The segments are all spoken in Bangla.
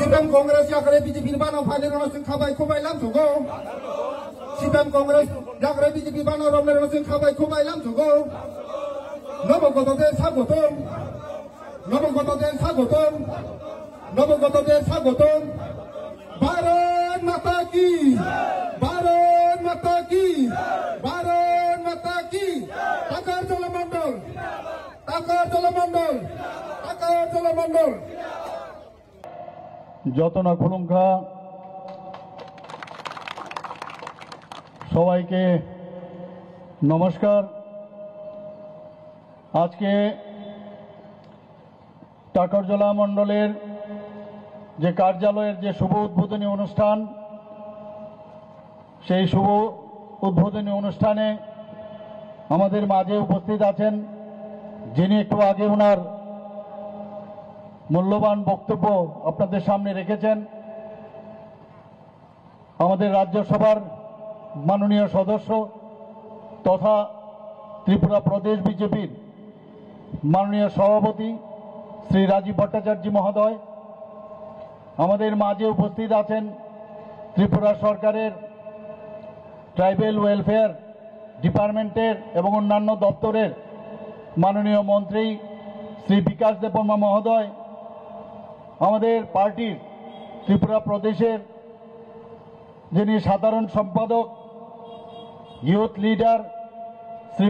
CPM Congress yakre BJP bana phale no sing khabai khobai lam thogo CPM Congress yakre BJP bana romle no sing khabai khobai lam thogo নবগতদের স্বাগতম নবগতদের স্বাগতম নবগতদের স্বাগতম ভারত মাতা কি ভারত মাতা কি ভারত মাতা কি টাকার জলমণ্ডল টাকার জলমণ্ডল টাকার জলমণ্ডল যত না খুলুঙ্খা সবাইকে নমস্কার। আজকে টাকারজলা মণ্ডলের যে কার্যালয়ের যে শুভ উদ্বোধনী অনুষ্ঠান, সেই শুভ উদ্বোধনী অনুষ্ঠানে আমাদের মাঝে উপস্থিত আছেন যিনি একটু আগে ওনার মূল্যবান বক্তব্য আপনাদের সামনে রেখেছেন, আমাদের রাজ্যসভার মাননীয় সদস্য তথা ত্রিপুরা প্রদেশ বিজেপির মাননীয় সভাপতি শ্রী রাজীব ভট্টাচার্য মহোদয়। আমাদের মাঝে উপস্থিত আছেন ত্রিপুরা সরকারের ট্রাইবেল ওয়েলফেয়ার ডিপার্টমেন্টের এবং অন্যান্য দপ্তরের মাননীয় মন্ত্রী শ্রী বিকাশ দেববর্মা মহোদয়। আমাদের পার্টির ত্রিপুরা প্রদেশের যিনি সাধারণ সম্পাদক ইউথ লিডার শ্রী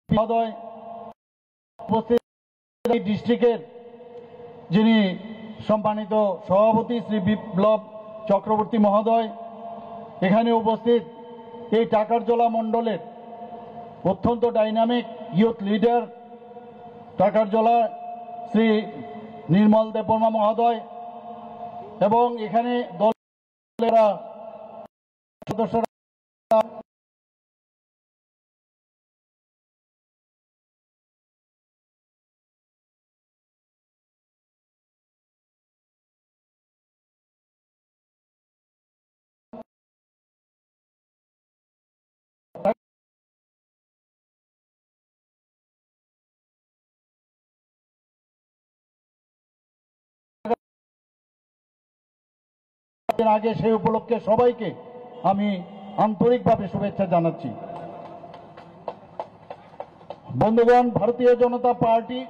মহোদয়, উপস্থিত ডিস্ট্রিক্টের যিনি সম্মানিত সভাপতি শ্রী বিপ্লব চক্রবর্তী মহোদয়, এখানে উপস্থিত এই টাকারজলা মণ্ডলের অত্যন্ত dynamic youth leader Takarjala Shri Nirmal Debbarma মহোদয় এবং এখানে দলের সদস্যরা আগে সেই উপলক্ষে সবাইকে আমি আন্তরিকভাবে শুভেচ্ছা জানাচ্ছি। বন্ধুগণ, ভারতীয় জনতা পার্টি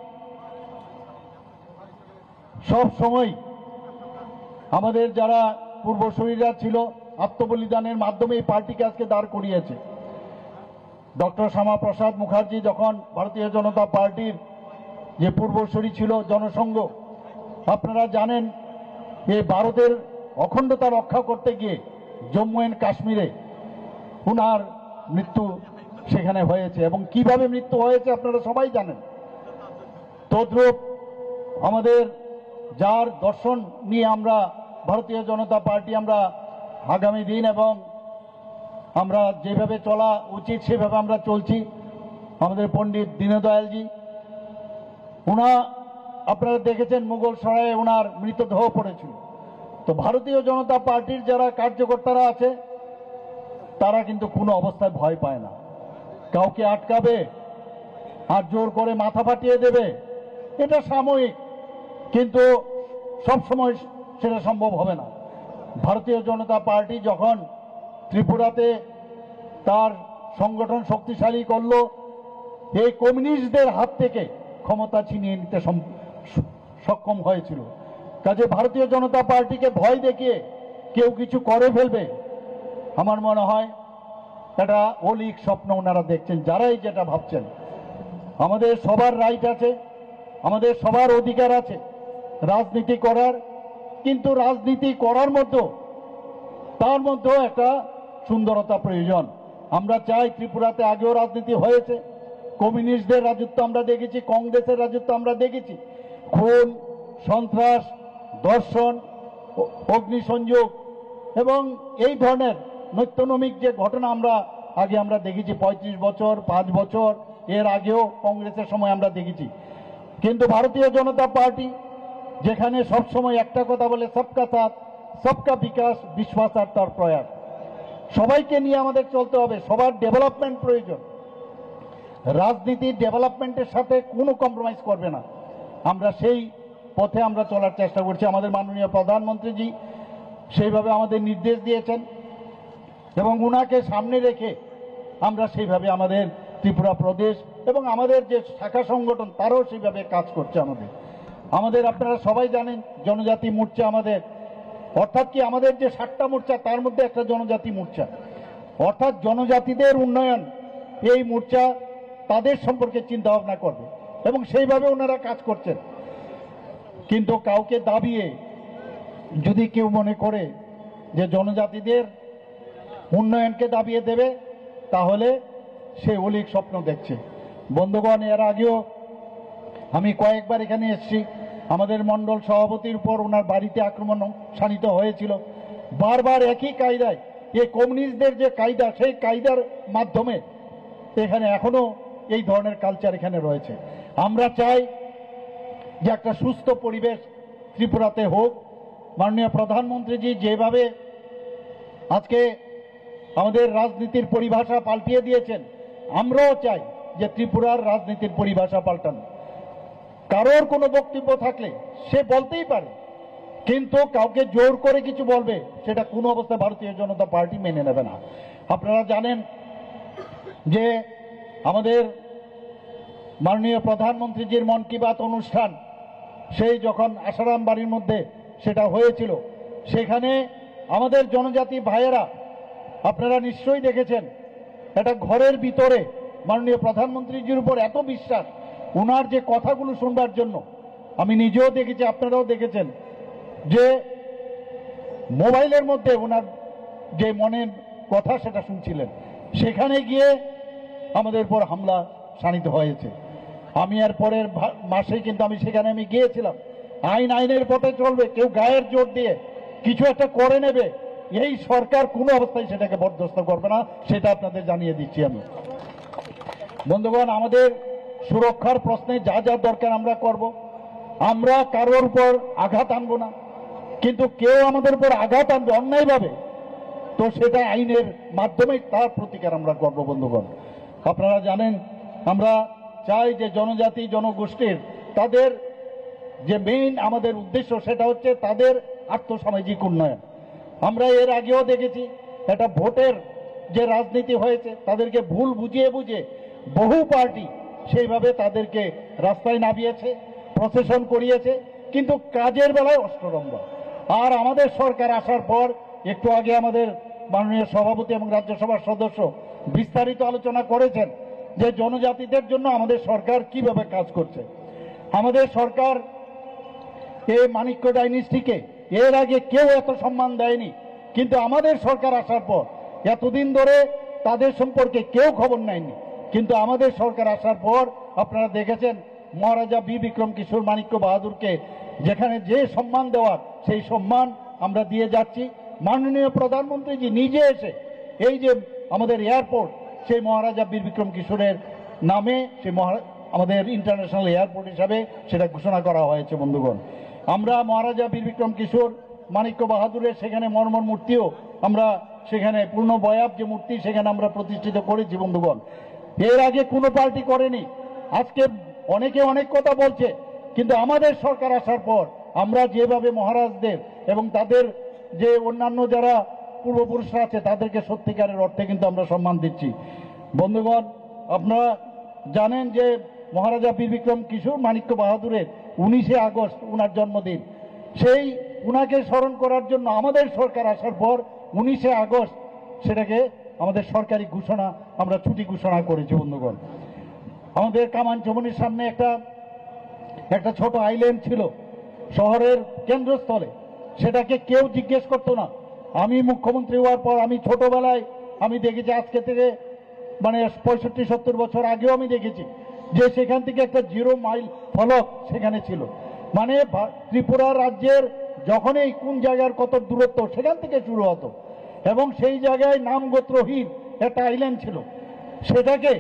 সব সময় আমাদের যারা পূর্বসূরীরা ছিল আত্মবলিদানের মাধ্যমে এই পার্টিকে আজকে দাঁড় করিয়েছে। ডক্টর শ্যামাপ্রসাদ মুখার্জি যখন ভারতীয় জনতা পার্টির যে পূর্বসূরী ছিল জনসংঘ, আপনারা জানেন এই ভারতের অখণ্ডতা রক্ষা করতে গিয়ে জম্মু এন্ড কাশ্মীরে উনার মৃত্যু সেখানে হয়েছে এবং কিভাবে মৃত্যু হয়েছে আপনারা সবাই জানেন। তদ্রূপ আমাদের যার দর্শন নিয়ে আমরা ভারতীয় জনতা পার্টি আমরা আগামী দিন এবং আমরা যেভাবে চলা উচিত সেভাবে আমরা চলছি। আমাদের পণ্ডিত দীনদয়ালজি আপনারা দেখেছেন মুঘল সরায়ে ওনার মৃতদেহ পড়েছিল। তো ভারতীয় জনতা পার্টির যারা কার্যকর্তারা আছে তারা কিন্তু কোনো অবস্থায় ভয় পায় না, কাউকে আটকাবে আর জোর করে মাথা ফাটিয়ে দেবে এটা সাময়িক, কিন্তু সব সময় সেটা সম্ভব হবে না। ভারতীয় জনতা পার্টি যখন ত্রিপুরাতে তার সংগঠন শক্তিশালী করলো, এই কমিউনিস্টদের হাত থেকে ক্ষমতা ছিনিয়ে নিতে সক্ষম হয়েছিল। কাজে ভারতীয় জনতা পার্টিকে ভয় দেখিয়ে কেউ কিছু করে ফেলবে আমার মনে হয় এটা অলীক স্বপ্ন ওনারা দেখছেন, যারাই যেটা ভাবছেন। আমাদের সবার রাইট আছে, আমাদের সবার অধিকার আছে রাজনীতি করার, কিন্তু রাজনীতি করার মধ্যেও তার মধ্যেও একটা সুন্দরতা প্রয়োজন। আমরা চাই ত্রিপুরাতে আগেও রাজনীতি হয়েছে, কমিউনিস্টদের রাজত্ব আমরা দেখেছি, কংগ্রেসের রাজত্ব আমরা দেখেছি, খুন সন্ত্রাস ধর্ষণ অগ্নিসংযোগ এবং এই ধরনের নৈত্যনমিক যে ঘটনা আমরা দেখেছি 35 বছর 5 বছর এর আগেও কংগ্রেসের সময় আমরা দেখেছি। কিন্তু ভারতীয় জনতা পার্টি যেখানে সবসময় একটা কথা বলে সবকা সাথ সবকা বিকাশ বিশ্বাস আর তার প্রয়াস, সবাইকে নিয়ে আমাদের চলতে হবে, সবার ডেভেলপমেন্ট প্রয়োজন। রাজনীতির ডেভেলপমেন্টের সাথে কোনো কম্প্রোমাইজ করবে না। আমরা সেই পথে আমরা চলার চেষ্টা করছি। আমাদের মাননীয় প্রধানমন্ত্রীজি সেইভাবে আমাদের নির্দেশ দিয়েছেন এবং উনাকে সামনে রেখে আমরা সেইভাবে আমাদের ত্রিপুরা প্রদেশ এবং আমাদের যে শাখা সংগঠন তারাও সেইভাবে কাজ করছে। আমাদের আপনারা সবাই জানেন জনজাতি মোর্চা আমাদের, অর্থাৎ কি আমাদের যে 7টা মোর্চা তার মধ্যে একটা জনজাতি মোর্চা, অর্থাৎ জনজাতিদের উন্নয়ন এই মোর্চা তাদের সম্পর্কে চিন্তা ভাবনা করবে এবং সেইভাবে ওনারা কাজ করছেন। কিন্তু কাউকে দাবিয়ে যদি কেউ মনে করে যে জনজাতিদের উন্নয়নকে দাবিয়ে দেবে তাহলে সে অলিক স্বপ্ন দেখছে। বন্ধুগণ, এর আগেও আমি কয়েকবার এখানে এসেছি, আমাদের মণ্ডল সভাপতির উপর ওনার বাড়িতে আক্রমণ শানিত হয়েছিল। বারবার একই কায়দায় এই কমিউনিস্টদের যে কায়দা সেই কায়দার মাধ্যমে এখানে এখনো এই ধরনের কালচার এখানে রয়েছে। আমরা চাই যে একটা সুস্থ পরিবেশ ত্রিপুরাতে হোক। মাননীয় প্রধানমন্ত্রীজি যেভাবে আজকে আমাদের রাজনীতির পরিভাষা পাল্টিয়ে দিয়েছেন, আমরাও চাই যে ত্রিপুরার রাজনীতির পরিভাষা পাল্টানো। কারোর কোনো বক্তব্য থাকলে সে বলতেই পারে, কিন্তু কাউকে জোর করে কিছু বলবে সেটা কোনো অবস্থায় ভারতীয় জনতা পার্টি মেনে নেবে না। আপনারা জানেন যে আমাদের মাননীয় প্রধানমন্ত্রীজির মন কি বাত অনুষ্ঠান সেই যখন আসারাম বাড়ির মধ্যে সেটা হয়েছিল, সেখানে আমাদের জনজাতি ভাইয়েরা আপনারা নিশ্চয়ই দেখেছেন একটা ঘরের ভিতরে মাননীয় প্রধানমন্ত্রীজির উপর এত বিশ্বাস, ওনার যে কথাগুলো শুনবার জন্য আমি নিজেও দেখেছি, আপনারাও দেখেছেন যে মোবাইলের মধ্যে ওনার যে মনের কথা সেটা শুনছিলেন, সেখানে গিয়ে আমাদের উপর হামলা শানিত হয়েছে। আমি এর পরের মাসে কিন্তু আমি সেখানে গিয়েছিলাম। আইনের পথে চলবে, কেউ গায়ের জোর দিয়ে কিছু একটা করে নেবে এই সরকার কোনো অবস্থায় সেটাকে বরদাস্ত করবে না, সেটা আপনাদের জানিয়ে দিচ্ছি আমি। বন্ধুগণ, আমাদের সুরক্ষার প্রশ্নে যা যা দরকার আমরা করব, আমরা কারোর উপর আঘাত আনবো না, কিন্তু কেউ আমাদের উপর আঘাত আনবে অন্যায়ভাবে তো সেটা আইনের মাধ্যমে তার প্রতিকার আমরা করব। বন্ধুগণ, আপনারা জানেন আমরা চাই যে জনজাতি জনগোষ্ঠীর তাদের যে মেইন আমাদের উদ্দেশ্য সেটা হচ্ছে তাদের আর্থসামাজিক উন্নয়ন। আমরা এর আগেও দেখেছি একটা ভোটের যে রাজনীতি হয়েছে, তাদেরকে ভুল বুঝিয়ে বুঝে বহু পার্টি সেইভাবে তাদেরকে রাস্তায় নামিয়েছে, প্রসেশন করিয়েছে, কিন্তু কাজের বেলায় অষ্টরম্ভ। আর আমাদের সরকার আসার পর একটু আগে আমাদের মাননীয় সভাপতি এবং রাজ্যসভার সদস্য বিস্তারিত আলোচনা করেছেন যে জনজাতিদের জন্য আমাদের সরকার কিভাবে কাজ করছে। আমাদের সরকার এই মানিক্য ডাইনেস্টিকে এর আগে কেউ এত সম্মান দেয়নি, কিন্তু আমাদের সরকার আসার পর এতদিন ধরে তাদের সম্পর্কে কেউ খবর নেয়নি, কিন্তু আমাদের সরকার আসার পর আপনারা দেখেছেন মহারাজা বি বিক্রম কিশোর মানিক্য বাহাদুরকে যেখানে যে সম্মান দেওয়ার সেই সম্মান আমরা দিয়ে যাচ্ছি। মাননীয় প্রধানমন্ত্রীজি নিজে এসে এই যে আমাদের এয়ারপোর্ট সেই মহারাজা বীর বিক্রম কিশোরের নামে সেই আমাদের ইন্টারন্যাশনাল এয়ারপোর্ট হিসাবে সেটা ঘোষণা করা হয়েছে। বন্ধুগণ, আমরা মহারাজা বীর বিক্রম কিশোর মানিক্য বাহাদুরের সেখানে মর্মর মূর্তিও আমরা সেখানে পূর্ণ বয়াব যে মূর্তি সেখানে আমরা প্রতিষ্ঠিত করেছি। বন্ধুগণ, এর আগে কোনো পার্টি করেনি। আজকে অনেকে অনেক কথা বলছে, কিন্তু আমাদের সরকার আসার পর আমরা যেভাবে মহারাজদের এবং তাদের যে অন্যান্য যারা পূর্বপুরুষরা আছে তাদেরকে সত্যিকারের অর্থে কিন্তু আমরা সম্মান দিচ্ছি। বন্ধুগণ, আপনারা জানেন যে মহারাজা বীর বিক্রম কিশোর মানিক্য বাহাদুরের 19শে আগস্ট উনার জন্মদিন, সেই উনাকে স্মরণ করার জন্য আমাদের সরকার আসার পর 19শে আগস্ট সেটাকে আমাদের সরকারি ঘোষণা আমরা ছুটি ঘোষণা করেছি। বন্ধুগণ, আমাদের কামানচমনির সামনে একটা ছোট আইল্যান্ড ছিল শহরের কেন্দ্রস্থলে, সেটাকে কেউ জিজ্ঞেস করতো না। আমি মুখ্যমন্ত্রী হওয়ার পর আমি ছোটবেলায় আমি দেখেছি, আজকে থেকে মানে 65-70 বছর আগেও আমি দেখেছি যে সেখান থেকে একটা 0 মাইল ফলক সেখানে ছিল, মানে ত্রিপুরা রাজ্যের যখনই কোন জায়গার কত দূরত্ব সেখান থেকে শুরু হতো, এবং সেই জায়গায় নাম গোত্রহীন একটা আইল্যান্ড ছিল। সেটাকে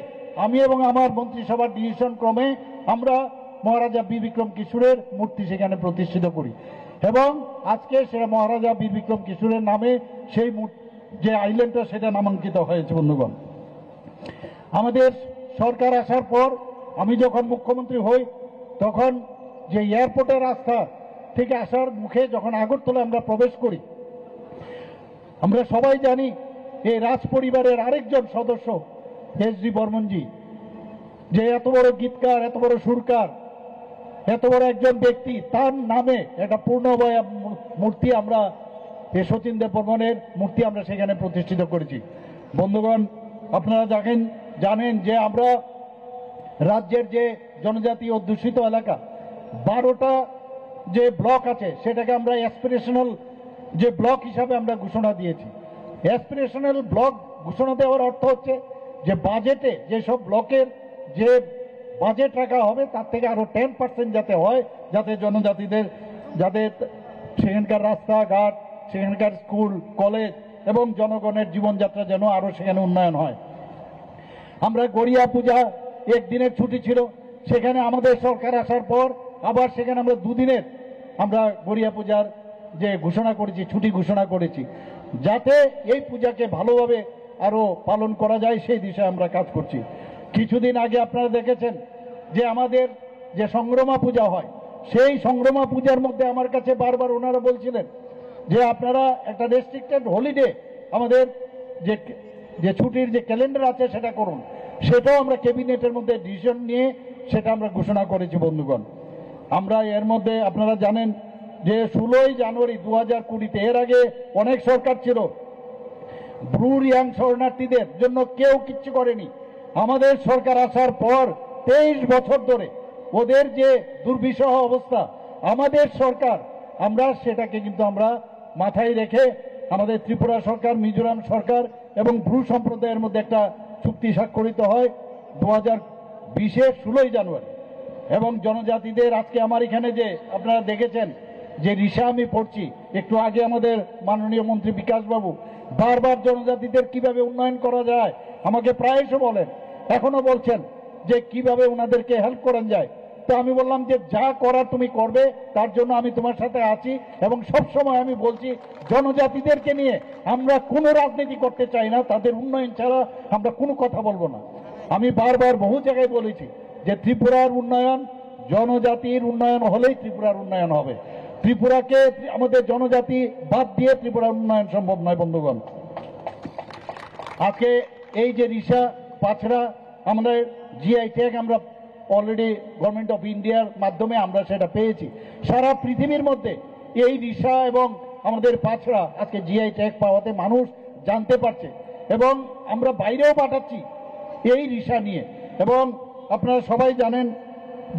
আমি এবং আমার মন্ত্রিসভার ডিসিশন ক্রমে আমরা মহারাজা বীর বিক্রম কিশোরের মূর্তি সেখানে প্রতিষ্ঠিত করি, এবং আজকে সেটা মহারাজা বীর বিক্রম কিশোরের নামে সেই যে আইল্যান্ডটা সেটা নামাঙ্কিত হয়েছে। বন্ধুগণ, আমাদের সরকার আসার পর আমি যখন মুখ্যমন্ত্রী হই তখন যে এয়ারপোর্টের রাস্তা থেকে আসার মুখে যখন আগরতলা আমরা প্রবেশ করি, আমরা সবাই জানি এই রাজ পরিবারের আরেকজন সদস্য এস.ডি. বর্মনজি, যে এত বড় গীতকার, এত বড় সুরকার, এত বড় একজন ব্যক্তি, তার নামে একটা পূর্ণবয় মূর্তি আমরা শচীন দেব বর্মনের মূর্তি আমরা সেখানে প্রতিষ্ঠিত করেছি। বন্ধুগণ, আপনারা জানেন যে আমরা রাজ্যের যে জনজাতি অধ্যুষিত এলাকা 12টা যে ব্লক আছে সেটাকে আমরা অ্যাসপিরেশনাল যে ব্লক হিসাবে আমরা ঘোষণা দিয়েছি। অ্যাসপিরেশনাল ব্লক ঘোষণা দেওয়ার অর্থ হচ্ছে যে বাজেটে যেসব ব্লকের যে বাজেট রাখা হবে তার থেকে আরো 10% যাতে হয়, যাতে জনজাতিদের যাদের সেখানকার রাস্তাঘাট, সেখানকার স্কুল কলেজ এবং জনগণের জীবনযাত্রা যেন আরো সেখানে উন্নয়ন হয়। আমরা গড়িয়া পূজা একদিনের ছুটি ছিল, সেখানে আমাদের সরকার আসার পর আবার সেখানে আমরা দুদিনের আমরা গড়িয়া পূজার যে ঘোষণা করেছি, ছুটি ঘোষণা করেছি, যাতে এই পূজাকে ভালোভাবে আরো পালন করা যায় সেই দিশায় আমরা কাজ করছি। কিছুদিন আগে আপনারা দেখেছেন যে আমাদের যে সংগ্রামা পূজা হয়, সেই সংগ্রামা পূজার মধ্যে আমার কাছে বারবার ওনারা বলছিলেন যে আপনারা একটা রেস্ট্রিক্টেড হলিডে আমাদের যে ছুটির যে ক্যালেন্ডার আছে সেটা করুন। সেটাও আমরা ক্যাবিনেটের মধ্যে ডিসিশন নিয়ে সেটা আমরা ঘোষণা করেছি। বন্ধুগণ, আমরা এর মধ্যে আপনারা জানেন যে 16ই জানুয়ারি 2020-তে, এর আগে অনেক সরকার ছিল, ব্রু রিয়াং শরণার্থীদের জন্য কেউ কিচ্ছু করেনি। আমাদের সরকার আসার পর 23 বছর ধরে ওদের যে দুর্বিষহ অবস্থা, আমাদের সরকার আমরা সেটাকে কিন্তু আমরা মাথায় রেখে আমাদের ত্রিপুরা সরকার, মিজোরাম সরকার এবং ব্রু সম্প্রদায়ের মধ্যে একটা চুক্তি স্বাক্ষরিত হয় 2020-এর 16ই জানুয়ারি। এবং জনজাতিদের আজকে আমার এখানে যে আপনারা দেখেছেন যে রিসা আমি পড়ছি, একটু আগে আমাদের মাননীয় মন্ত্রী বিকাশ বাবু বারবার জনজাতিদের কিভাবে উন্নয়ন করা যায় আমাকে প্রায়শই বলেন, এখনো বলছেন যে কিভাবে ওনাদেরকে হেল্প করান যায়। তো আমি বললাম যে যা করার তুমি করবে, তার জন্য আমি তোমার সাথে আছি। এবং সব সময় আমি বলছি জনজাতিদেরকে নিয়ে আমরা কোনো রাজনীতি করতে চাই না, তাদের উন্নয়ন ছাড়া আমরা কোনো কথা বলবো না। আমি বারবার বহু জায়গায় বলেছি যে ত্রিপুরার উন্নয়ন, জনজাতির উন্নয়ন হলেই ত্রিপুরার উন্নয়ন হবে। ত্রিপুরাকে আমাদের জনজাতি বাদ দিয়ে ত্রিপুরার উন্নয়ন সম্ভব নয়। বন্ধুগণ, আজকে এই যে রিসা পাছড়া আমাদের জিআই ট্যাগ আমরা অলরেডি গভর্নমেন্ট অফ ইন্ডিয়ার মাধ্যমে আমরা সেটা পেয়েছি। সারা পৃথিবীর মধ্যে এই রিসা এবং আমাদের পাছড়া আজকে জিআই ট্যাগ পাওয়াতে মানুষ জানতে পারছে এবং আমরা বাইরেও পাঠাচ্ছি এই রিসা নিয়ে। এবং আপনারা সবাই জানেন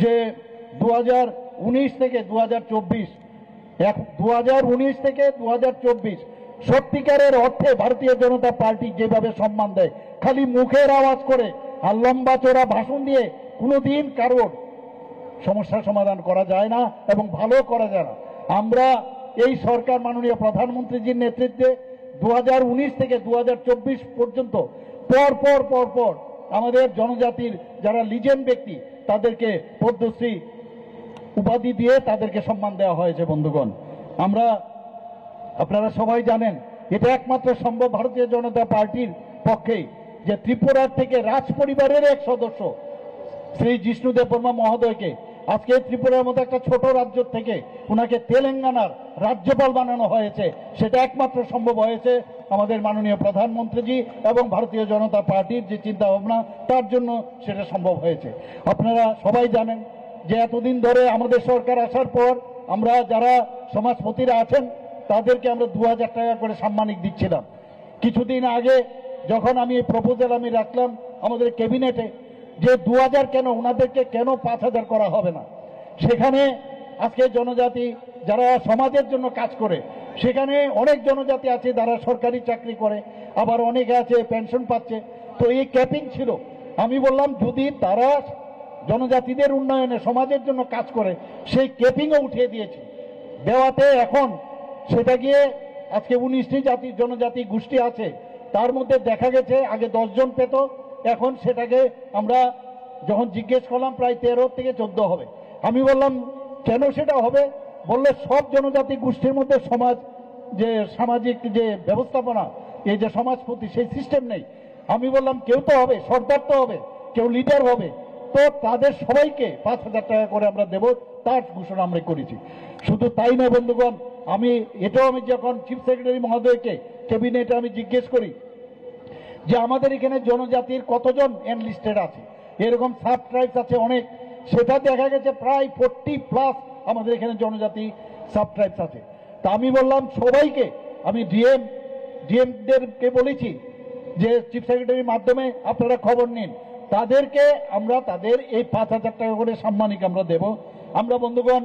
যে 2019 থেকে 2024, 2019 থেকে 2024 সত্যিকারের অর্থে ভারতীয় জনতা পার্টি যেভাবে সম্মান দেয়, খালি মুখের আওয়াজ করে আর লম্বা চড়া ভাষণ দিয়ে কোনোদিন কারোর সমস্যার সমাধান করা যায় না এবং ভালো করা যায় না। আমরা এই সরকার মাননীয় প্রধানমন্ত্রীজির নেতৃত্বে 2019 থেকে 2024 পর্যন্ত পর আমাদের জনজাতির যারা লিজেন্ড ব্যক্তি তাদেরকে পদ্মশ্রী উপাধি দিয়ে তাদেরকে সম্মান দেওয়া হয়েছে। বন্ধুগণ, আপনারা সবাই জানেন এটা একমাত্র সম্ভব ভারতীয় জনতা পার্টির পক্ষেই যে ত্রিপুরার থেকে রাজ পরিবারের এক সদস্য শ্রী জিষ্ণু দেববর্মা মহোদয়কে আজকে ত্রিপুরার মতো একটা ছোট রাজ্য থেকে ওনাকে তেলেঙ্গানার রাজ্যপাল বানানো হয়েছে। সেটা একমাত্র সম্ভব হয়েছে আমাদের মাননীয় প্রধানমন্ত্রীজি এবং ভারতীয় জনতা পার্টির যে চিন্তা ভাবনা, তার জন্য সেটা সম্ভব হয়েছে। আপনারা সবাই জানেন যে এতদিন ধরে আমাদের সরকার আসার পর আমরা যারা সমাজপতিরা আছেন তাদেরকে আমরা 2000 টাকা করে সাম্মানিক দিচ্ছিলাম। কিছুদিন আগে যখন আমি এই প্রপোজাল আমি রাখলাম আমাদের ক্যাবিনেটে যে 2000 কেন, ওনাদেরকে কেন 5000 করা হবে না, সেখানে আজকে জনজাতি যারা সমাজের জন্য কাজ করে, সেখানে অনেক জনজাতি আছে যারা সরকারি চাকরি করে, আবার অনেকে আছে পেনশন পাচ্ছে। তো এই ক্যাপিং ছিল। আমি বললাম যদি তারা জনজাতিদের উন্নয়নে সমাজের জন্য কাজ করে, সেই ক্যাপিংও উঠিয়ে দিয়েছে দেওয়াতে এখন সেটা গিয়ে আজকে 19টি জনজাতি গোষ্ঠী আছে, তার মধ্যে দেখা গেছে আগে 10 জন পেত, এখন সেটাকে আমরা যখন জিজ্ঞেস করলাম প্রায় 13 থেকে 14 হবে। আমি বললাম কেন সেটা হবে, বললে সব জনজাতি গোষ্ঠীর মধ্যে সামাজিক যে ব্যবস্থাপনা, এই যে সমাজপতি, সেই সিস্টেম নেই। আমি বললাম কেউ তো হবে, সর্দার তো হবে, কেউ লিডার হবে, তো তাদের সবাইকে 5,000 টাকা করে আমরা দেব, তার ঘোষণা আমরা করেছি। শুধু তাই নয় বন্ধুগণ, আমি যখন চিফ সেক্রেটারি মহোদয়কে ক্যাবিনেটে আমি জিজ্ঞেস করি যে আমাদের এখানে জনজাতির কতজন এনলিস্টেড আছে, এরকম সাব ট্রাইবস আছে অনেক, সেটা দেখা গেছে প্রায় 40+ আমাদের এখানে জনজাতি সাব ট্রাইবস আছে। তা আমি বললাম সবাইকে, আমি ডিএমদেরকে বলেছি যে চিফ সেক্রেটারির মাধ্যমে আপনারা খবর নিন, তাদেরকে আমরা তাদের এই 5,000 টাকা করে সাম্মানিক আমরা দেব। আমরা বন্ধুগণ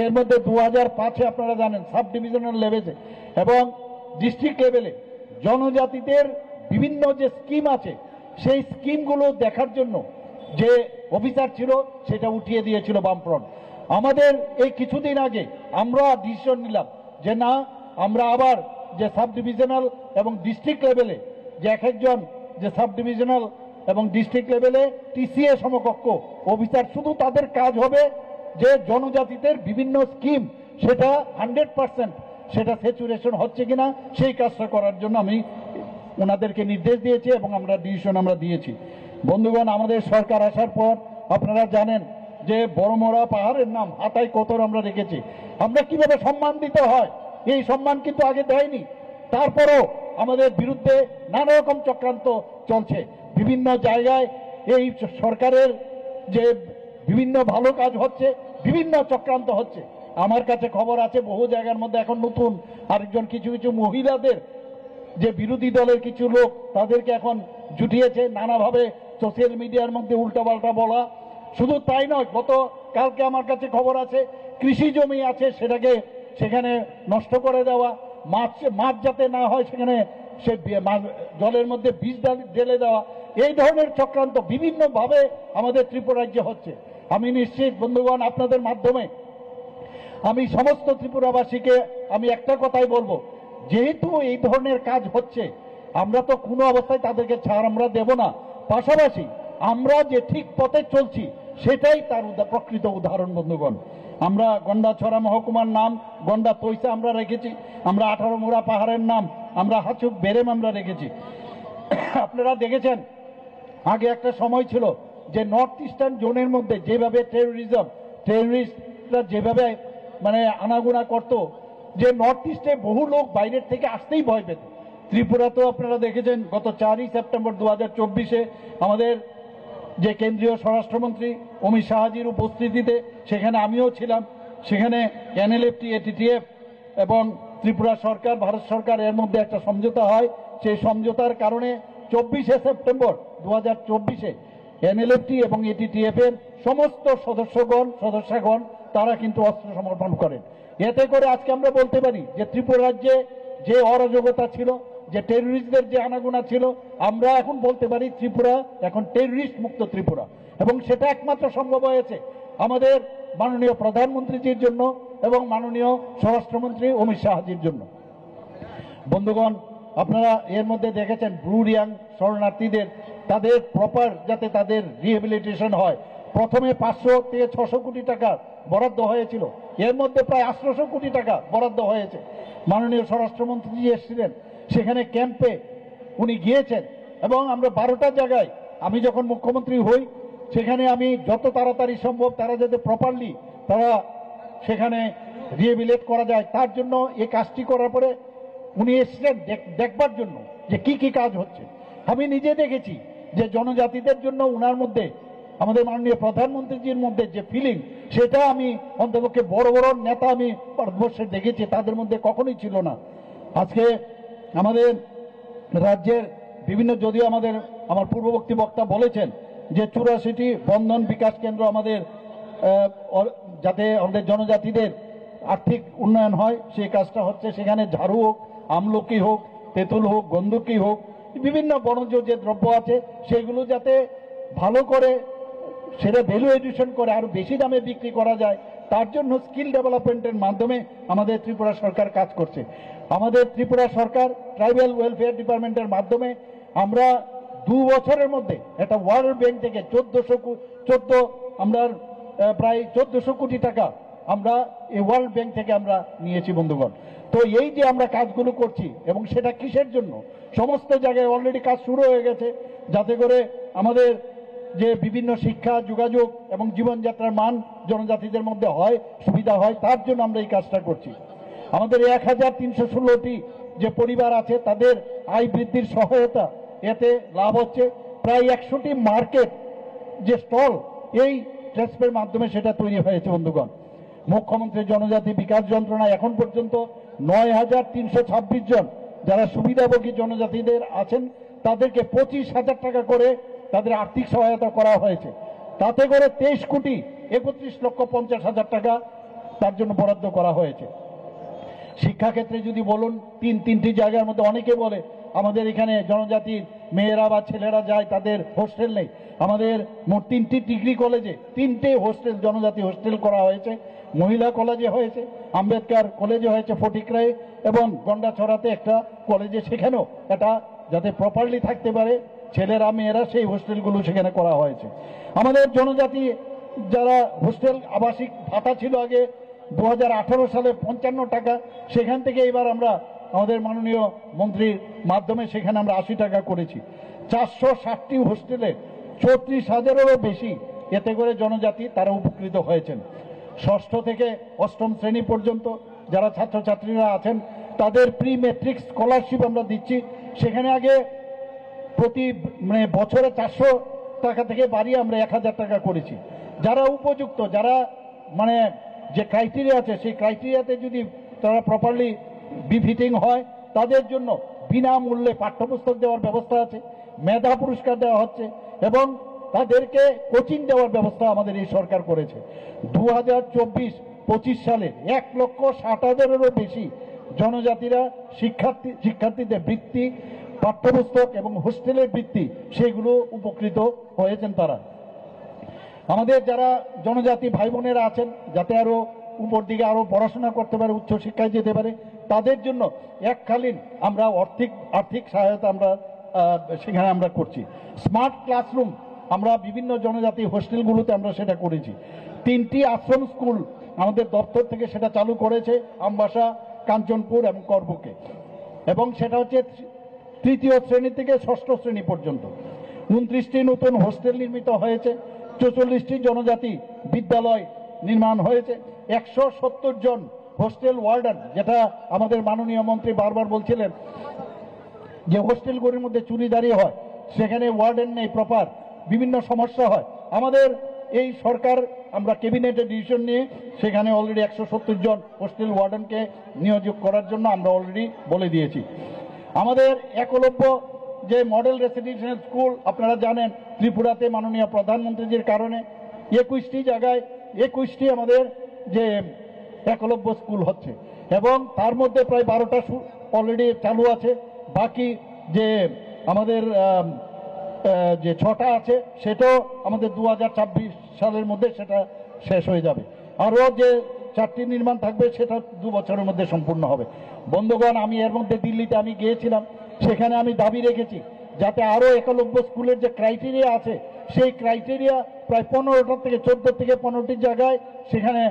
এর মধ্যে 2005-এ আপনারা জানেন সাব ডিভিশনাল লেভেলে এবং ডিস্ট্রিক্ট লেভেলে জনজাতিদের বিভিন্ন যে স্কিম আছে সেই স্কিমগুলো দেখার জন্য যে অফিসার ছিল সেটা উঠিয়ে দিয়েছিল বামফ্রন্ট। আমাদের এই কিছুদিন আগে আমরা ডিসিশন নিলাম যে না, আমরা আবার যে সাব ডিভিশনাল এবং ডিস্ট্রিক্ট লেভেলে যে এক একজন যে সাব ডিভিশনাল এবং ডিস্ট্রিক্ট লেভেলে টিসিএ সমকক্ষ অফিসার, শুধু তাদের কাজ হবে যে জনজাতিদের বিভিন্ন স্কিম সেটা 100% সেটা স্যাচুরেশন হচ্ছে কিনা সেই কাজটা করার জন্য আমি ওনাদেরকে নির্দেশ দিয়েছি এবং আমরা ডিসিশন আমরা দিয়েছি। বন্ধুগণ, আমাদের সরকার আসার পর আপনারা জানেন যে বড়মরা পাহাড়ের নাম হাতায় কতর আমরা রেখেছি। আমরা কিভাবে সম্মান দিতে হয় এই সম্মান কিন্তু আগে দেয়নি, তারপরও আমাদের বিরুদ্ধে নানা রকম চক্রান্ত চলছে বিভিন্ন জায়গায়। এই সরকারের যে বিভিন্ন ভালো কাজ হচ্ছে, বিভিন্ন চক্রান্ত হচ্ছে। আমার কাছে খবর আছে বহু জায়গার মধ্যে এখন নতুন আরেকজন কিছু মহিলাদের যে বিরোধী দলের কিছু লোক তাদেরকে এখন জুটিয়েছে নানাভাবে সোশ্যাল মিডিয়ার মধ্যে উল্টাপাল্টা বলা। শুধু তাই নয়, কালকে আমার কাছে খবর আছে কৃষি জমি আছে সেখানে নষ্ট করে দেওয়া, মাছ যাতে না হয় সেখানে সে জলের মধ্যে বীজ ঢেলে দেওয়া, এই ধরনের চক্রান্ত বিভিন্নভাবে আমাদের ত্রিপুরা রাজ্যে হচ্ছে। আমি নিশ্চিত বন্ধুগণ, আপনাদের মাধ্যমে আমি সমস্ত ত্রিপুরাবাসীকে আমি একটা কথাই বলবো, যেহেতু এই ধরনের কাজ হচ্ছে আমরা তো কোনো অবস্থায় তাদেরকে ছাড় আমরা দেব না। পাশাপাশি আমরা যে ঠিক পথে চলছি সেটাই তার প্রকৃত উদাহরণ। বন্ধুগণ, আমরা গন্ডাছড়া মহকুমার নাম গন্ডা তৈসা আমরা রেখেছি, আমরা 18 মোড়া পাহাড়ের নাম আমরা হাচুক বেরেম আমরা রেখেছি। আপনারা দেখেছেন আগে একটা সময় ছিল যে নর্থ ইস্টার্ন জোনের মধ্যে যেভাবে টেররিস্টরা যেভাবে মানে আনাগোনা করতো, যে নর্থ ইস্টে বহু লোক বাইরের থেকে আসতেই ভয় পেত। ত্রিপুরাতেও আপনারা দেখেছেন গত 4ই সেপ্টেম্বর 2024-এ আমাদের যে কেন্দ্রীয় স্বরাষ্ট্রমন্ত্রী অমিত শাহজির উপস্থিতিতে, সেখানে আমিও ছিলাম, সেখানে এনএলএফটি, এটিটিএফ এবং ত্রিপুরা সরকার, ভারত সরকার এর মধ্যে একটা সমঝোতা হয়। সেই সমঝোতার কারণে 24শে সেপ্টেম্বর 2024-এ এনএলএফটি এবং এটিটিএফ এর সমস্ত সদস্যগণ তারা কিন্তু অস্ত্র সমর্পণ করেন। এতে করে আজকে আমরা বলতে পারি যে ত্রিপুরা রাজ্যে যে অরাজকতা ছিল, যে টেররিস্টদের যে আনাগোনা ছিল, আমরা এখন বলতে পারি ত্রিপুরা এখন টেররিস্ট মুক্ত ত্রিপুরা। এবং সেটা একমাত্র সম্ভব হয়েছে আমাদের মাননীয় প্রধানমন্ত্রীজির জন্য এবং মাননীয় স্বরাষ্ট্রমন্ত্রী অমিত শাহজির জন্য। বন্ধুগণ, আপনারা এর মধ্যে দেখেছেন ব্লু রিয়াং শরণার্থীদের তাদের প্রপার যাতে তাদের রিহেবিলিটেশন হয়, প্রথমে 500 থেকে 600 কোটি টাকা বরাদ্দ হয়েছিল, এর মধ্যে প্রায় 800 কোটি টাকা বরাদ্দ হয়েছে। মাননীয় স্বরাষ্ট্রমন্ত্রী এসেছিলেন, সেখানে ক্যাম্পে উনি গিয়েছেন এবং আমরা 12টা জায়গায়, আমি যখন মুখ্যমন্ত্রী হই সেখানে আমি যত তাড়াতাড়ি সম্ভব তারা যাতে প্রপারলি তারা সেখানে রিহেবিলিট করা যায় তার জন্য এই কাজটি করার পরে উনি এসেছিলেন দেখবার জন্য যে কি কি কাজ হচ্ছে। আমি নিজে দেখেছি যে জনজাতিদের জন্য উনার মধ্যে, আমাদের মাননীয় প্রধানমন্ত্রীজির মধ্যে যে ফিলিং, সেটা আমি অন্তপক্ষে বড় বড় নেতা আমি ভারতবর্ষে দেখেছি, তাদের মধ্যে কখনোই ছিল না। আজকে আমাদের রাজ্যের বিভিন্ন, যদিও আমার পূর্ববর্তী বক্তা বলেছেন যে 84টি বন্ধন বিকাশ কেন্দ্র আমাদের যাতে আমাদের জনজাতিদের আর্থিক উন্নয়ন হয় সেই কাজটা হচ্ছে। সেখানে ঝাড়ু হোক, আমলকি হোক, তেঁতুল হোক, গন্ধকি হোক, বিভিন্ন বনজ যে দ্রব্য আছে সেগুলো যাতে ভালো করে সেটা ভ্যালু এডিশন করে আরো বেশি দামে বিক্রি করা যায়, তার জন্য স্কিল ডেভেলপমেন্টের মাধ্যমে আমাদের ত্রিপুরা সরকার কাজ করছে। আমাদের ত্রিপুরা সরকার ট্রাইবাল ওয়েলফেয়ার ডিপার্টমেন্টের মাধ্যমে আমরা 2 বছরের মধ্যে একটা ওয়ার্ল্ড ব্যাংক থেকে আমরা প্রায় 1400 কোটি টাকা আমরা এই ওয়ার্ল্ড ব্যাংক থেকে আমরা নিয়েছি। বন্ধুগণ, তো এই যে আমরা কাজগুলো করছি এবং সেটা কিসের জন্য, সমস্ত জায়গায় অলরেডি কাজ শুরু হয়ে গেছে, যাতে করে আমাদের যে বিভিন্ন শিক্ষা, যোগাযোগ এবং জীবনযাত্রার মান জনজাতিদের মধ্যে হয়, সুবিধা হয়, তার জন্য আমরা এই কাজটা করছি। আমাদের 1316টি যে পরিবার আছে তাদের আয় বৃদ্ধির সহায়তা, এতে লাভ হচ্ছে। প্রায় 100টি মার্কেট যে স্টল এই ট্রেসপের মাধ্যমে সেটা তৈরি হয়েছে। বন্ধুগণ, মুখ্যমন্ত্রী জনজাতি বিকাশ যন্ত্রণা এখন পর্যন্ত 9326 জন যারা সুবিধাভোগী জনজাতিদের আছেন তাদেরকে 25,000 টাকা করে তাদের আর্থিক সহায়তা করা হয়েছে। তাতে করে 23,31,50,000 টাকা তার জন্য বরাদ্দ করা হয়েছে। শিক্ষাক্ষেত্রে যদি বলুন, তিনটি জায়গার মধ্যে অনেকে বলে আমাদের এখানে জনজাতির মেয়েরা বা ছেলেরা যায়, তাদের হোস্টেল নেই। আমাদের মোট 3টি ডিগ্রি কলেজে 3টে হোস্টেল, জনজাতি হোস্টেল করা হয়েছে। মহিলা কলেজে হয়েছে, আম্বেদকর কলেজে হয়েছে ফটিকরায়, এবং গন্ডাছড়াতে একটা কলেজে, সেখানেও এটা যাতে প্রপারলি থাকতে পারে ছেলেরা মেয়েরা, সেই হোস্টেলগুলো সেখানে করা হয়েছে। আমাদের জনজাতি যারা হোস্টেল আবাসিক ভাতা ছিল আগে 2018 সালে 55 টাকা, সেখান থেকে এবার আমরা আমাদের মাননীয় মন্ত্রীর মাধ্যমে সেখানে আমরা 80 টাকা করেছি। 460টি হোস্টেলে 34,000-এরও বেশি এতে করে জনজাতি তারা উপকৃত হয়েছেন। ষষ্ঠ থেকে অষ্টম শ্রেণী পর্যন্ত যারা ছাত্রছাত্রীরা আছেন তাদের প্রি ম্যাট্রিক স্কলারশিপ আমরা দিচ্ছি। সেখানে আগে প্রতি বছরে 400 টাকা থেকে বাড়িয়ে আমরা 1000 টাকা করেছি। যারা উপযুক্ত, যারা যে ক্রাইটেরিয়া আছে সেই ক্রাইটেরিয়াতে যদি তারা প্রপারলি বিফিটিং হয়, তাদের জন্য বিনামূল্যে পাঠ্যপুস্তক দেওয়ার ব্যবস্থা আছে, মেধা পুরস্কার দেওয়া হচ্ছে, এবং তাদেরকে কোচিং দেওয়ার ব্যবস্থা আমাদের এই সরকার করেছে। 2024-25 সালে 1,60,000-এরও বেশি জনজাতিরা শিক্ষার্থীদের বৃত্তি, পাঠ্যপুস্তক এবং হোস্টেলের বৃত্তি, সেগুলো উপকৃত হয়েছেন তারা। আমাদের যারা জনজাতি ভাই বোনেরা আছেন যাতে আরো উপর দিকে আরো পড়াশোনা করতে পারে, উচ্চশিক্ষায় যেতে পারে, তাদের জন্য এককালীন আমরা আর্থিক সহায়তা আমরা সেখানে আমরা করছি। স্মার্ট ক্লাসরুম আমরা বিভিন্ন জনজাতি হোস্টেলগুলোতে আমরা সেটা করেছি। 3টি আশ্রম স্কুল আমাদের দপ্তর থেকে সেটা চালু করেছে, আমবাসা, কাঞ্চনপুর এবং করবুকে, এবং সেটা হচ্ছে 3য় শ্রেণী থেকে 6ষ্ঠ শ্রেণী পর্যন্ত। 29টি নতুন হোস্টেল নির্মিত হয়েছে, 44টি জনজাতি বিদ্যালয় নির্মাণ হয়েছে, 170 জন হোস্টেল ওয়ার্ডেন, যেটা আমাদের মাননীয় মন্ত্রী বারবার বলছিলেন যে হোস্টেলগুলির মধ্যে চুরিদারি হয়, সেখানে ওয়ার্ডেন নেই প্রপার, বিভিন্ন সমস্যা হয়। আমাদের এই সরকার আমরা ক্যাবিনেটে ডিসিশন নিয়ে সেখানে অলরেডি 170 জন হোস্টেল ওয়ার্ডেনকে নিয়োগ করার জন্য আমরা অলরেডি বলে দিয়েছি। আমাদের একলব্য যে মডেল রেসিডেন্সিয়াল স্কুল আপনারা জানেন, ত্রিপুরাতে মাননীয় প্রধানমন্ত্রীজির কারণে 21টি জায়গায় 21টি আমাদের যে একলব্য স্কুল হচ্ছে, এবং তার মধ্যে প্রায় 12টা অলরেডি চালু আছে। বাকি যে আমাদের যে 6টা আছে সেটাও আমাদের 2026 সালের মধ্যে সেটা শেষ হয়ে যাবে। আরও যে 4টি নির্মাণ থাকবে সেটা 2 বছরের মধ্যে সম্পূর্ণ হবে। বন্ধুগণ, আমি এর মধ্যে দিল্লিতে আমি গিয়েছিলাম, সেখানে আমি দাবি রেখেছি যাতে আরও একলব্য স্কুলের যে ক্রাইটেরিয়া আছে সেই ক্রাইটেরিয়া প্রায় 14টা থেকে 14 থেকে 15টি জায়গায় সেখানে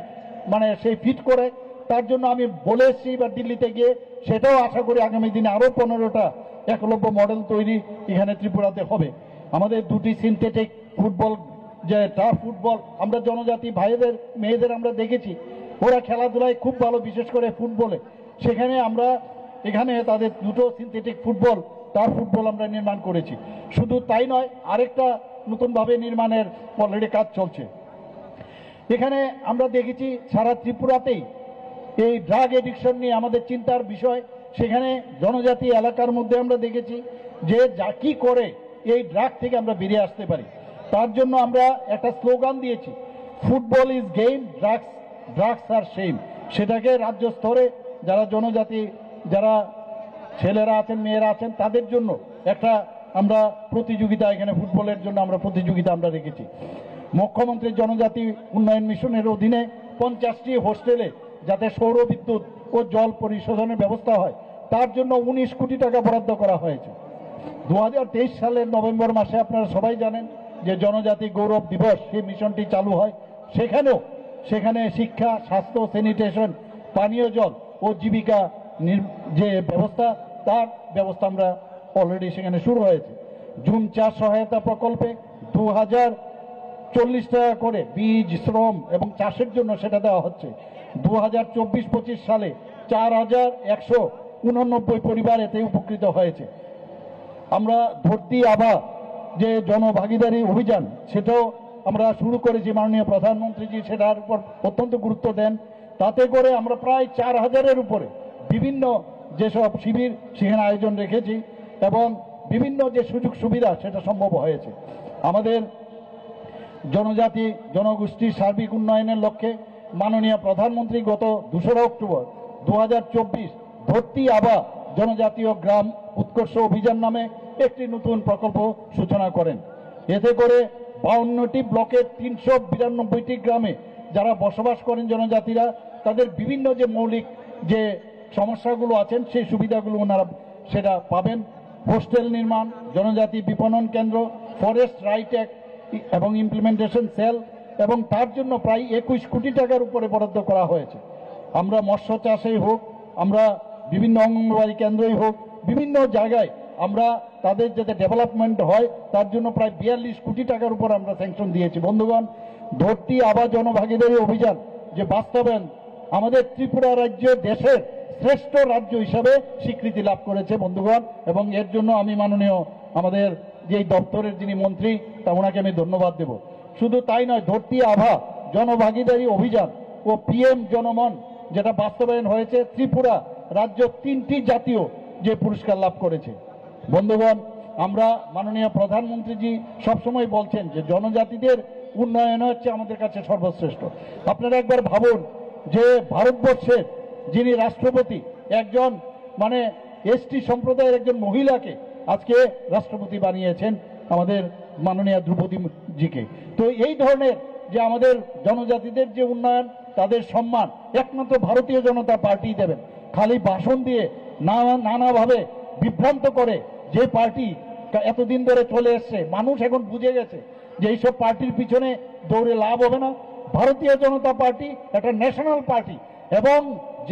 সেই ফিট করে, তার জন্য আমি বলে এসেছি এবার দিল্লিতে গিয়ে, সেটাও আশা করি আগামী দিনে আরও 15টা একলব্য মডেল তৈরি এখানে ত্রিপুরাতে হবে। আমাদের 2টি সিনথেটিক ফুটবল, যে টার্ফ ফুটবল, আমরা জনজাতি ভাইদের মেয়েদের আমরা দেখেছি ওরা খেলাধুলায় খুব ভালো, বিশেষ করে ফুটবলে। সেখানে আমরা এখানে তাদের 2টো সিনথেটিক ফুটবল, টার্ফ ফুটবল আমরা নির্মাণ করেছি। শুধু তাই নয়, আরেকটা নতুনভাবে নির্মাণের অলরেডি কাজ চলছে। এখানে আমরা দেখেছি সারা ত্রিপুরাতেই এই ড্রাগ এডিকশন নিয়ে আমাদের চিন্তার বিষয়। সেখানে জনজাতি এলাকার মধ্যে আমরা দেখেছি যে কি করে এই ড্রাগ থেকে আমরা বেরিয়ে আসতে পারি, তার জন্য আমরা একটা স্লোগান দিয়েছি, football is game, drugs are shame. সেটাকে রাজ্য স্তরে যারা জনজাতি, যারা ছেলেরা আছেন, মেয়েরা আছেন, তাদের জন্য একটা আমরা প্রতিযোগিতা, এখানে ফুটবলের জন্য আমরা প্রতিযোগিতা আমরা রেখেছি। মুখ্যমন্ত্রী জনজাতি উন্নয়ন মিশনের অধীনে 50টি হোস্টেলে যাতে সৌর বিদ্যুৎ ও জল পরিশোধনের ব্যবস্থা হয়, তার জন্য 19 কোটি টাকা বরাদ্দ করা হয়েছে। 2023 সালের নভেম্বর মাসে আপনারা সবাই জানেন যে জনজাতি গৌরব দিবস, সেই মিশনটি চালু হয়। সেখানে শিক্ষা, স্বাস্থ্য, স্যানিটেশন, পানীয় জল ও জীবিকা যে ব্যবস্থা, তার ব্যবস্থা আমরা অলরেডি সেখানে শুরু হয়েছে। জুম চাষ সহায়তা প্রকল্পে 2040 টাকা করে বীজ, শ্রম এবং চাষের জন্য সেটা দেওয়া হচ্ছে। 2024-25 সালে 4189 পরিবার এতে উপকৃত হয়েছে। আমরা ধরতি আবা যে জনভাগিদারি অভিযান, সেটাও আমরা শুরু করেছি। মাননীয় প্রধানমন্ত্রীজি সেটার উপর অত্যন্ত গুরুত্ব দেন। তাতে করে আমরা প্রায় 4000-এর উপরে বিভিন্ন যেসব শিবির সেখানে আয়োজন রেখেছি এবং বিভিন্ন যে সুযোগ সুবিধা সেটা সম্ভব হয়েছে। আমাদের জনজাতি জনগোষ্ঠীর সার্বিক উন্নয়নের লক্ষ্যে মাননীয় প্রধানমন্ত্রী গত 2রা অক্টোবর 2024 ধরতি আবা জনজাতীয় গ্রাম উৎকর্ষ অভিযান নামে একটি নতুন প্রকল্প সূচনা করেন। এতে করে 52টি ব্লকের 392টি গ্রামে যারা বসবাস করেন জনজাতিরা, তাদের বিভিন্ন যে মৌলিক যে সমস্যাগুলো আছেন সেই সুবিধাগুলো ওনারা সেটা পাবেন। হোস্টেল নির্মাণ, জনজাতি বিপণন কেন্দ্র, ফরেস্ট রাইট অ্যাক্ট এবং ইমপ্লিমেন্টেশন সেল, এবং তার জন্য প্রায় 21 কোটি টাকার উপরে বরাদ্দ করা হয়েছে। আমরা মৎস্য চাষেই হোক, আমরা বিভিন্ন অঙ্গনওয়াড়ি কেন্দ্রই হোক, বিভিন্ন জায়গায় আমরা তাদের যাতে ডেভেলপমেন্ট হয় তার জন্য প্রায় 42 কোটি টাকার উপর আমরা স্যাংশন দিয়েছি। বন্ধুগণ, ধরতি আবা জনভাগিদারি অভিযান যে বাস্তবায়ন আমাদের ত্রিপুরা রাজ্য দেশের শ্রেষ্ঠ রাজ্য হিসাবে স্বীকৃতি লাভ করেছে বন্ধুগণ, এবং এর জন্য আমি মাননীয় আমাদের যে দপ্তরের যিনি মন্ত্রী তা ওনাকে আমি ধন্যবাদ দেব। শুধু তাই নয়, ধরতি আভা জনভাগিদারি অভিযান ও পিএম জনমন যেটা বাস্তবায়ন হয়েছে, ত্রিপুরা রাজ্য 3টি জাতীয় যে পুরস্কার লাভ করেছে। বন্ধুগণ, আমরা মাননীয় প্রধানমন্ত্রীজি সবসময় বলছেন যে জনজাতিদের উন্নয়ন হচ্ছে আমাদের কাছে সর্বশ্রেষ্ঠ। আপনারা একবার ভাবুন যে ভারতবর্ষের যিনি রাষ্ট্রপতি, একজন মানে এসটি সম্প্রদায়ের একজন মহিলাকে আজকে রাষ্ট্রপতি বানিয়েছেন আমাদের মাননীয় দ্রৌপদীজিকে। তো এই ধরনের যে আমাদের জনজাতিদের যে উন্নয়ন, তাদের সম্মান একমাত্র ভারতীয় জনতা পার্টি দেবেন। খালি ভাষণ দিয়ে নানাভাবে বিভ্রান্ত করে যে পার্টি এতদিন ধরে চলে এসছে, মানুষ এখন বুঝে গেছে যে এইসব পার্টির পিছনে দৌড়ে লাভ হবে না। ভারতীয় জনতা পার্টি একটা ন্যাশনাল পার্টি, এবং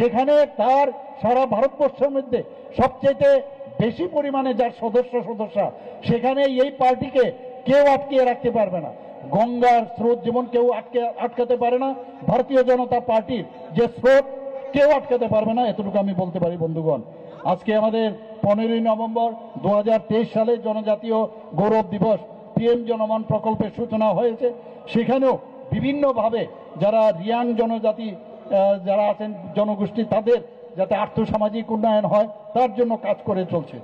যেখানে তার সারা ভারতবর্ষের মধ্যে সবচেয়ে বেশি পরিমাণে যার সদস্যা, সেখানে এই পার্টিকে কেউ আটকিয়ে রাখতে পারবে না। গঙ্গার স্রোত যেমন কেউ আটকাতে পারে না, ভারতীয় জনতা পার্টির যে স্রোত কেউ আটকাতে পারবে না, এতটুকু আমি বলতে পারি। বন্ধুগণ, আজকে আমাদের 15ই নভেম্বর 2023 সালে জনজাতীয় গৌরব দিবস পিএম জনমন প্রকল্পের সূচনা হয়েছে। সেখানেও বিভিন্নভাবে যারা রিয়াং জনজাতি যারা আছেন জনগোষ্ঠী, তাদের যাতে আর্থসামাজিক উন্নয়ন হয় তার জন্য কাজ করে চলছে।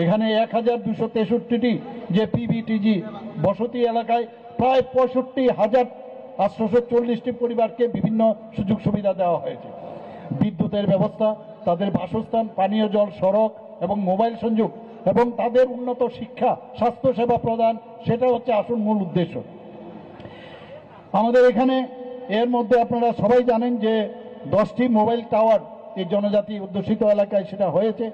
এখানে 1263টি যে পিবিটিজি বসতি এলাকায় প্রায় 65,840টি পরিবারকে বিভিন্ন সুযোগ সুবিধা দেওয়া হয়েছে। বিদ্যুতের ব্যবস্থা, তাদের বাসস্থান, পানীয় জল, সড়ক এবং মোবাইল সংযোগ, এবং তাদের উন্নত শিক্ষা, স্বাস্থ্যসেবা প্রদান, সেটা হচ্ছে আসল মূল উদ্দেশ্য আমাদের এখানে। এর মধ্যে আপনারা সবাই জানেন যে 10টি মোবাইল টাওয়ার এই জনজাতি অধ্যুষিত এলাকায় সেটা হয়েছে।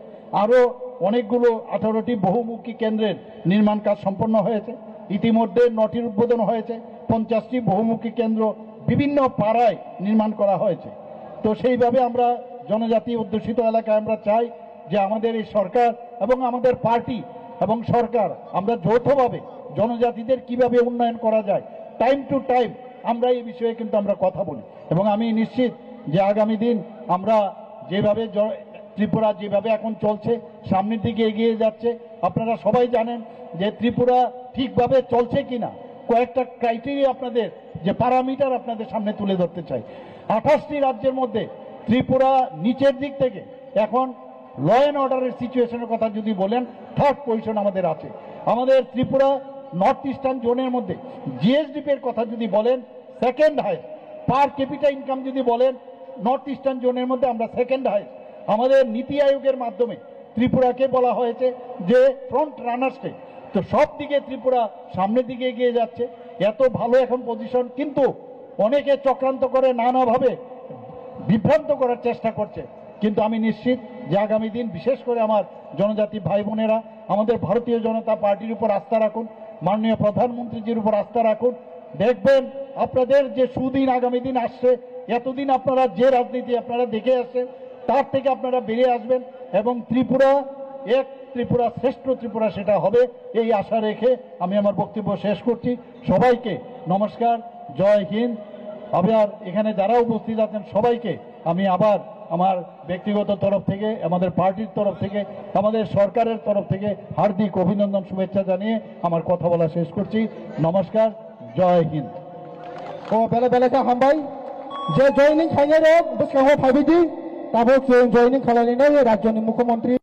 আরও অনেকগুলো 18টি বহুমুখী কেন্দ্রের নির্মাণ কাজ সম্পন্ন হয়েছে। ইতিমধ্যে 9টির উদ্বোধন হয়েছে। 50টি বহুমুখী কেন্দ্র বিভিন্ন পাড়ায় নির্মাণ করা হয়েছে। তো সেইভাবে আমরা জনজাতি অধ্যুষিত এলাকায় আমরা চাই যে আমাদের এই সরকার এবং আমাদের পার্টি এবং সরকার আমরা যৌথভাবে জনজাতিদের কিভাবে উন্নয়ন করা যায়, টাইম টু টাইম আমরা এই বিষয়ে কিন্তু আমরা কথা বলি। এবং আমি নিশ্চিত যে আগামী দিন আমরা যেভাবে ত্রিপুরা যেভাবে এখন চলছে, সামনের দিকে এগিয়ে যাচ্ছে। আপনারা সবাই জানেন যে ত্রিপুরা ঠিকভাবে চলছে কিনা কয়েকটা ক্রাইটেরিয়া আপনাদের যে প্যারামিটার আপনাদের সামনে তুলে ধরতে চাই। 28টি রাজ্যের মধ্যে ত্রিপুরা নিচের দিক থেকে এখন ল অ্যান্ড অর্ডারের সিচুয়েশনের কথা যদি বলেন 3rd পজিশন আমাদের আছে। আমাদের ত্রিপুরা নর্থ ইস্টার্ন জোনের মধ্যে জিএসডিপির কথা যদি বলেন 2nd হাইস্ট, পার ক্যাপিটা ইনকাম যদি বলেন নর্থ ইস্টার্ন জোনের মধ্যে আমরা 2nd হাইস্ট। আমাদের নীতি আয়োগের মাধ্যমে ত্রিপুরাকে বলা হয়েছে যে ফ্রন্ট রানার স্টেট। তো সব দিকে ত্রিপুরা সামনের দিকে এগিয়ে যাচ্ছে, এত ভালো এখন পজিশন। কিন্তু অনেকে চক্রান্ত করে নানাভাবে বিভ্রান্ত করার চেষ্টা করছে। কিন্তু আমি নিশ্চিত যে আগামী দিন বিশেষ করে আমার জনজাতি ভাই বোনেরা আমাদের ভারতীয় জনতা পার্টির উপর আস্থা রাখুন, মাননীয় প্রধানমন্ত্রীজির উপর আস্থা রাখুন। দেখবেন আপনাদের যে সুদিন আগামী দিন আসছে, এতদিন আপনারা যে রাজনীতি আপনারা দেখে আসছেন তার থেকে আপনারা বেরিয়ে আসবেন এবং ত্রিপুরা এক ত্রিপুরা শ্রেষ্ঠ ত্রিপুরা সেটা হবে এই আশা রেখে আমি আমার বক্তব্য শেষ করছি। সবাইকে নমস্কার, জয় হিন্দ। আবার এখানে যারা উপস্থিত আছেন সবাইকে আমি আবার আমার ব্যক্তিগত তরফ থেকে, আমাদের পার্টির তরফ থেকে, আমাদের সরকারের তরফ থেকে হার্দিক অভিনন্দন শুভেচ্ছা জানিয়ে আমার কথা বলা শেষ করছি। নমস্কার, জয় হিন্দ। ও বেলা বেলাকা হামবাই যে জয়নিং খাইনাय rok bwskango phaibaidi tabuk jойनिं खालायनाय राज्यनि मुख्यमंत्री